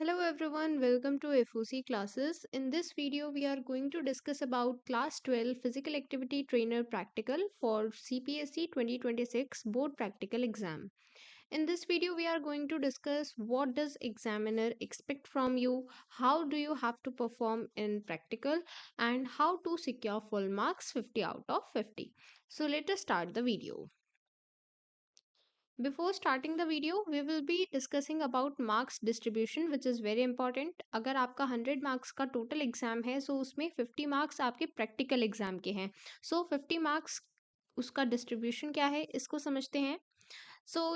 Hello everyone, welcome to FOC classes. In this video, we are going to discuss about class 12 physical activity trainer practical for CPSC 2026 board practical exam. In this video, we are going to discuss what does examiner expect from you, how do you have to perform in practical, and how to secure full marks 50 out of 50. So let us start the video. Before starting the video, we will be discussing about marks distribution which is very important. अगर आपका 100 marks का total exam है सो उसमें 50 marks आपके practical exam के हैं. सो 50 marks उसका distribution क्या है इसको समझते हैं.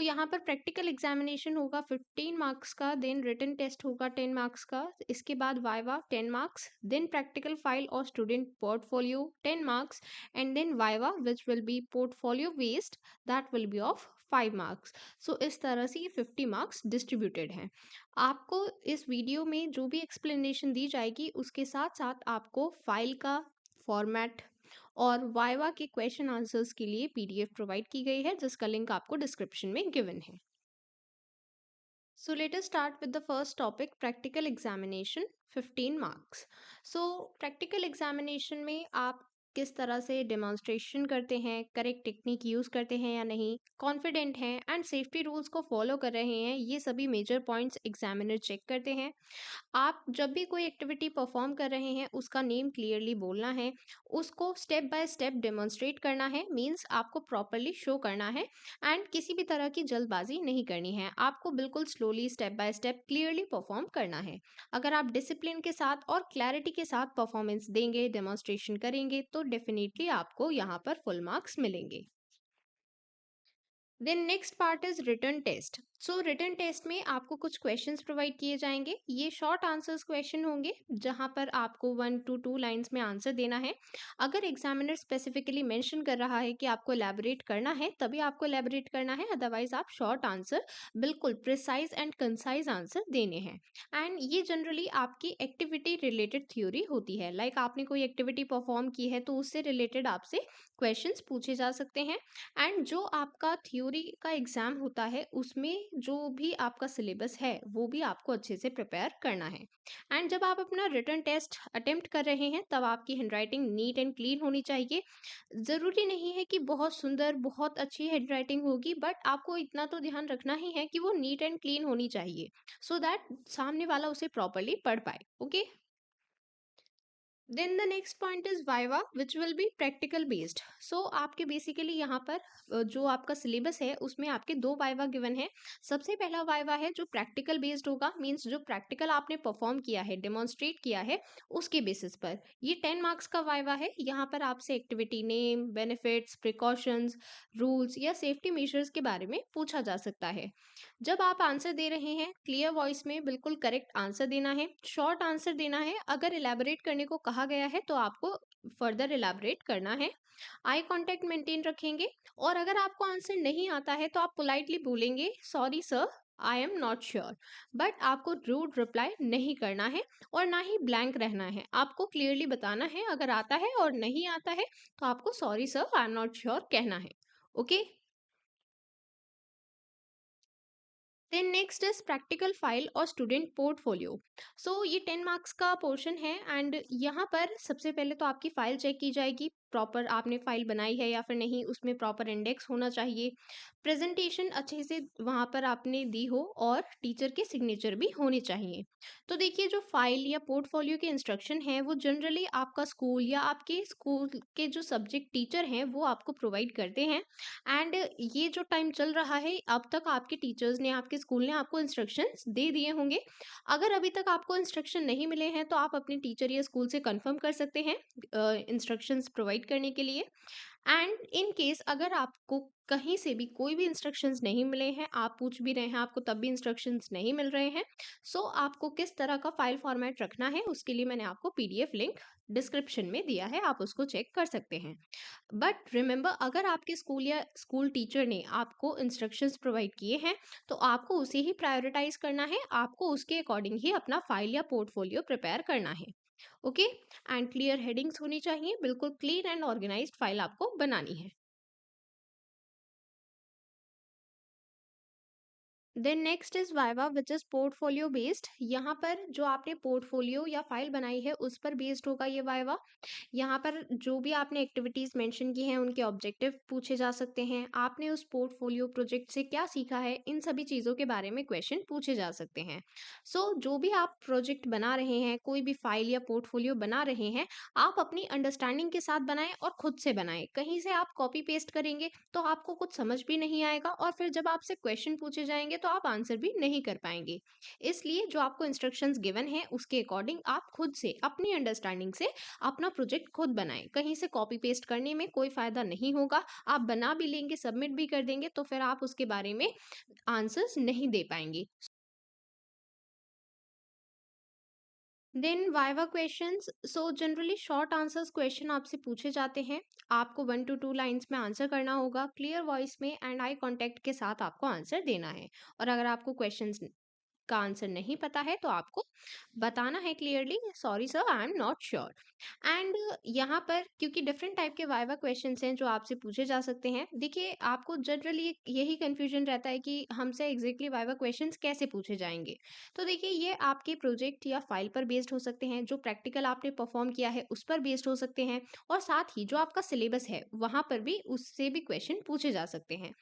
यहाँ पर प्रैक्टिकल एग्जामिनेशन होगा 15 मार्क्स का, देन रिटन टेस्ट होगा 10 मार्क्स का, इसके बाद viva 10 marks, then practical file और student portfolio 10 marks, and then viva which will be portfolio based, that will be of 5 marks. So इस तरह से ये 50 मार्क्स डिस्ट्रीब्यूटेड हैं. आपको इस वीडियो में जो भी एक्सप्लेनेशन दी जाएगी उसके साथ साथ आपको फाइल का फॉर्मेट और वाइवा के क्वेश्चन आंसर्स के लिए पीडीएफ प्रोवाइड की गई है जिसका लिंक आपको डिस्क्रिप्शन में गिवन है. So let us start with the first topic, practical examination, 15 marks. So practical examination में आप किस तरह से डेमोन्स्ट्रेशन करते हैं, करेक्ट टेक्निक यूज़ करते हैं या नहीं, कॉन्फिडेंट हैं एंड सेफ्टी रूल्स को फॉलो कर रहे हैं, ये सभी मेजर पॉइंट्स एग्जामिनर चेक करते हैं. आप जब भी कोई एक्टिविटी परफॉर्म कर रहे हैं उसका नेम क्लियरली बोलना है, उसको स्टेप बाय स्टेप डेमोन्स्ट्रेट करना है, मीन्स आपको प्रॉपरली शो करना है एंड किसी भी तरह की जल्दबाजी नहीं करनी है. आपको बिल्कुल slowly step by step clearly perform करना है. अगर आप डिसिप्लिन के साथ और क्लैरिटी के साथ परफॉर्मेंस देंगे, डेमोन्स्ट्रेशन करेंगे तो डेफिनेटली आपको यहाँ पर फुल मार्क्स मिलेंगे. Then next part is written test. So written test में आपको कुछ क्वेश्चंस प्रोवाइड किए जाएंगे. ये शॉर्ट आंसर्स क्वेश्चन होंगे जहां पर आपको 1 to 2 लाइंस में आंसर देना है. अगर एग्जामिनर स्पेसिफिकली मेंशन कर रहा है कि आपको एलैबोरेट करना है तभी आपको एलैबोरेट करना है, अदरवाइज आप शॉर्ट आंसर बिल्कुल प्रिसाइज एंड कंसाइज आंसर देने हैं. एंड ये जनरली आपकी एक्टिविटी रिलेटेड थ्योरी होती है. लाइक आपने कोई एक्टिविटी परफॉर्म की है तो उससे रिलेटेड आपसे क्वेश्चंस पूछे जा सकते हैं. एंड जो आपका थ्योरी का एग्जाम होता है उसमें जो भी आपका सिलेबस है वो भी आपको अच्छे से प्रिपेयर करना है. एंड जब आप अपना रिटर्न टेस्ट अटेम्प्ट कर रहे हैं तब आपकी हैंडराइटिंग नीट एंड क्लीन होनी चाहिए. ज़रूरी नहीं है कि बहुत सुंदर बहुत अच्छी हैंडराइटिंग होगी, बट आपको इतना तो ध्यान रखना ही है कि वो नीट एंड क्लीन होनी चाहिए सो दैट सामने वाला उसे प्रॉपरली पढ़ पाए. Okay. Then the next point is viva which will be practical based. आपके बेसिकली यहाँ पर जो आपका सिलेबस है उसमें आपके दो वाइवा गिवन है. सबसे पहला वाइवा है जो प्रैक्टिकल बेस्ड होगा, मीन्स जो प्रैक्टिकल आपने परफॉर्म किया है, डेमोन्स्ट्रेट किया है, उसके बेसिस पर ये 10 मार्क्स का वाइवा है. यहाँ पर आपसे activity name, benefits, precautions, rules या सेफ्टी मेजर्स के बारे में पूछा जा सकता है. जब आप आंसर दे रहे हैं क्लियर वॉइस में बिल्कुल करेक्ट आंसर देना है, शॉर्ट आंसर देना है. अगर इलेबोरेट करने को कहा गया है तो आपको फर्दर इलेबोरेट करना है. आई कांटेक्ट मेंटेन रखेंगे और अगर आपको आंसर नहीं आता है तो आप पोलाइटली बोलेंगे sorry sir, I am not sure. But आपको रूड रिप्लाई नहीं करना है और ना ही ब्लैंक रहना है. आपको क्लियरली बताना है अगर आता है, और नहीं आता है तो आपको sorry sir, I am not sure कहना है. Okay. Then next is practical file और स्टूडेंट पोर्टफोलियो. ये 10 मार्क्स का पोर्शन है एंड यहाँ पर सबसे पहले तो आपकी फाइल चेक की जाएगी, प्रॉपर आपने फाइल बनाई है या फिर नहीं, उसमें प्रॉपर इंडेक्स होना चाहिए, प्रेजेंटेशन अच्छे से वहाँ पर आपने दी हो और टीचर के सिग्नेचर भी होने चाहिए. तो देखिए जो फाइल या पोर्टफोलियो के इंस्ट्रक्शन है वो जनरली आपका स्कूल या आपके स्कूल के जो सब्जेक्ट टीचर हैं वो आपको प्रोवाइड करते हैं. एंड ये जो टाइम चल रहा है अब तक आपके टीचर्स ने, आपके स्कूल ने आपको इंस्ट्रक्शंस दे दिए होंगे. अगर अभी तक आपको इंस्ट्रक्शन नहीं मिले हैं तो आप अपने टीचर या स्कूल से कंफर्म कर सकते हैं इंस्ट्रक्शंस प्रोवाइड करने के लिए. एंड इन केस अगर आपको कहीं से भी कोई भी इंस्ट्रक्शंस नहीं मिले हैं, आप पूछ भी रहे हैं आपको तब भी इंस्ट्रक्शंस नहीं मिल रहे हैं, आपको किस तरह का फाइल फॉर्मेट रखना है उसके लिए मैंने आपको पीडीएफ लिंक डिस्क्रिप्शन में दिया है, आप उसको चेक कर सकते हैं. बट रिमेंबर, अगर आपके स्कूल या स्कूल टीचर ने आपको इंस्ट्रक्शंस प्रोवाइड किए हैं तो आपको उसे ही प्रायोरिटाइज करना है, आपको उसके अकॉर्डिंग ही अपना फाइल या पोर्टफोलियो प्रिपेयर करना है. ओके. एंड क्लियर हेडिंग्स होनी चाहिए, बिल्कुल क्लीन एंड ऑर्गेनाइज्ड फाइल आपको बनानी है. Then next is viva which is portfolio based. यहाँ पर जो आपने पोर्टफोलियो या फाइल बनाई है उस पर बेस्ड होगा ये वाइवा। यहाँ पर जो भी आपने एक्टिविटीज़ मेंशन की हैं उनके ऑब्जेक्टिव पूछे जा सकते हैं, आपने उस पोर्टफोलियो प्रोजेक्ट से क्या सीखा है, इन सभी चीज़ों के बारे में क्वेश्चन पूछे जा सकते हैं। जो भी आप प्रोजेक्ट बना रहे हैं, कोई भी फाइल या पोर्टफोलियो बना रहे हैं, आप अपनी अंडरस्टैंडिंग के साथ बनाएं और खुद से बनाएं। कहीं से आप कॉपी पेस्ट करेंगे तो आपको कुछ समझ भी नहीं आएगा और फिर जब आपसे क्वेश्चन पूछे जाएंगे तो आप आंसर भी नहीं कर पाएंगे। इसलिए जो आपको इंस्ट्रक्शंस गिवन है उसके अकॉर्डिंग आप खुद से अपनी अंडरस्टैंडिंग से अपना प्रोजेक्ट खुद बनाएं। कहीं से कॉपी पेस्ट करने में कोई फायदा नहीं होगा। आप बना भी लेंगे, सबमिट भी कर देंगे तो फिर आप उसके बारे में आंसर्स नहीं दे पाएंगे। Then viva questions. Generally short answers question आपसे पूछे जाते हैं। आपको 1 to 2 लाइंस में आंसर करना होगा, क्लियर वॉइस में एंड आई कांटेक्ट के साथ आपको आंसर देना है। और अगर आपको क्वेश्चंस का आंसर नहीं पता है तो आपको बताना है clearly, sorry sir I am not sure. And यहाँ पर क्योंकि डिफरेंट टाइप के वाइवा क्वेश्चंस हैं जो आपसे पूछे जा सकते हैं, देखिए आपको जनरली यही कंफ्यूजन रहता है कि हमसे एग्जैक्टली वाइवा क्वेश्चंस कैसे पूछे जाएंगे। तो देखिए ये आपके प्रोजेक्ट या फाइल पर बेस्ड हो सकते हैं, जो प्रैक्टिकल आपने परफॉर्म किया है उस पर बेस्ड हो सकते हैं, और साथ ही जो आपका सिलेबस है वहाँ पर भी उससे भी क्वेश्चन पूछे जा सकते हैं।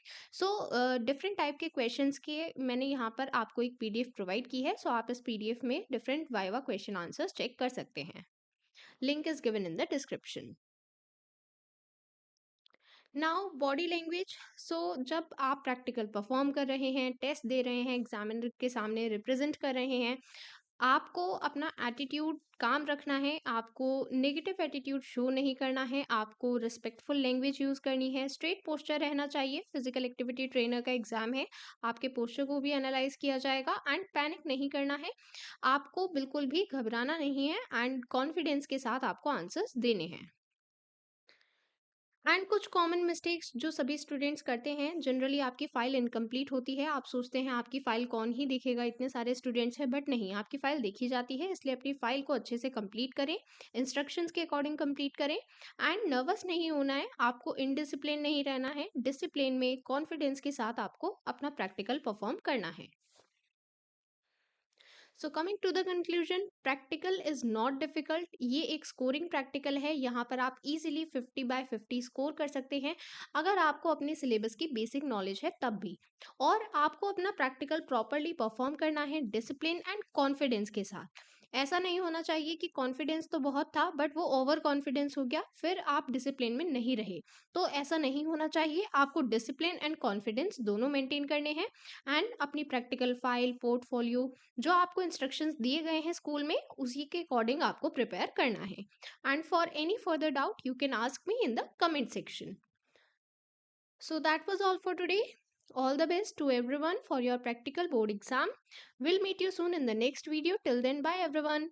डिफरेंट टाइप के क्वेश्चंस के मैंने यहाँ पर आपको एक पीडीएफ प्रोवाइड की है, सो आप इस पीडीएफ में different viva question answers check कर सकते हैं। Link is given in the description. Now body language. जब आप प्रैक्टिकल परफॉर्म कर रहे हैं, टेस्ट दे रहे हैं, एग्जामिनर के सामने रिप्रेजेंट कर रहे हैं, आपको अपना एटीट्यूड काम रखना है, आपको नेगेटिव एटीट्यूड शो नहीं करना है, आपको रिस्पेक्टफुल लैंग्वेज यूज करनी है, स्ट्रेट पोस्चर रहना चाहिए। फिजिकल एक्टिविटी ट्रेनर का एग्जाम है, आपके पोस्चर को भी एनालाइज किया जाएगा एंड पैनिक नहीं करना है, आपको बिल्कुल भी घबराना नहीं है एंड कॉन्फिडेंस के साथ आपको आंसर्स देने हैं। एंड कुछ कॉमन मिस्टेक्स जो सभी स्टूडेंट्स करते हैं, जनरली आपकी फाइल इनकम्प्लीट होती है, आप सोचते हैं आपकी फाइल कौन ही देखेगा, इतने सारे स्टूडेंट्स हैं, बट नहीं, आपकी फाइल देखी जाती है। इसलिए अपनी फाइल को अच्छे से कंप्लीट करें, इंस्ट्रक्शंस के अकॉर्डिंग कंप्लीट करें एंड नर्वस नहीं होना है, आपको इनडिसिप्लिन नहीं रहना है, डिसिप्लिन में कॉन्फिडेंस के साथ आपको अपना प्रैक्टिकल परफॉर्म करना है। Coming to the conclusion, practical is not difficult. ये एक स्कोरिंग प्रैक्टिकल है, यहाँ पर आप इजीली 50/50 स्कोर कर सकते हैं अगर आपको अपने सिलेबस की बेसिक नॉलेज है तब भी। और आपको अपना प्रैक्टिकल प्रॉपरली परफॉर्म करना है डिसिप्लिन एंड कॉन्फिडेंस के साथ। ऐसा नहीं होना चाहिए कि कॉन्फिडेंस तो बहुत था बट वो ओवर कॉन्फिडेंस हो गया, फिर आप डिसिप्लिन में नहीं रहे। तो ऐसा नहीं होना चाहिए, आपको डिसिप्लिन एंड कॉन्फिडेंस दोनों मेंटेन करने हैं एंड अपनी प्रैक्टिकल फाइल, पोर्टफोलियो, जो आपको इंस्ट्रक्शंस दिए गए हैं स्कूल में उसी के अकॉर्डिंग आपको प्रिपेयर करना है। And for any further doubt you can ask me in the comment section. So that was all for today. All the best to everyone for your practical board exam. We'll meet you soon in the next video. Till then, bye everyone.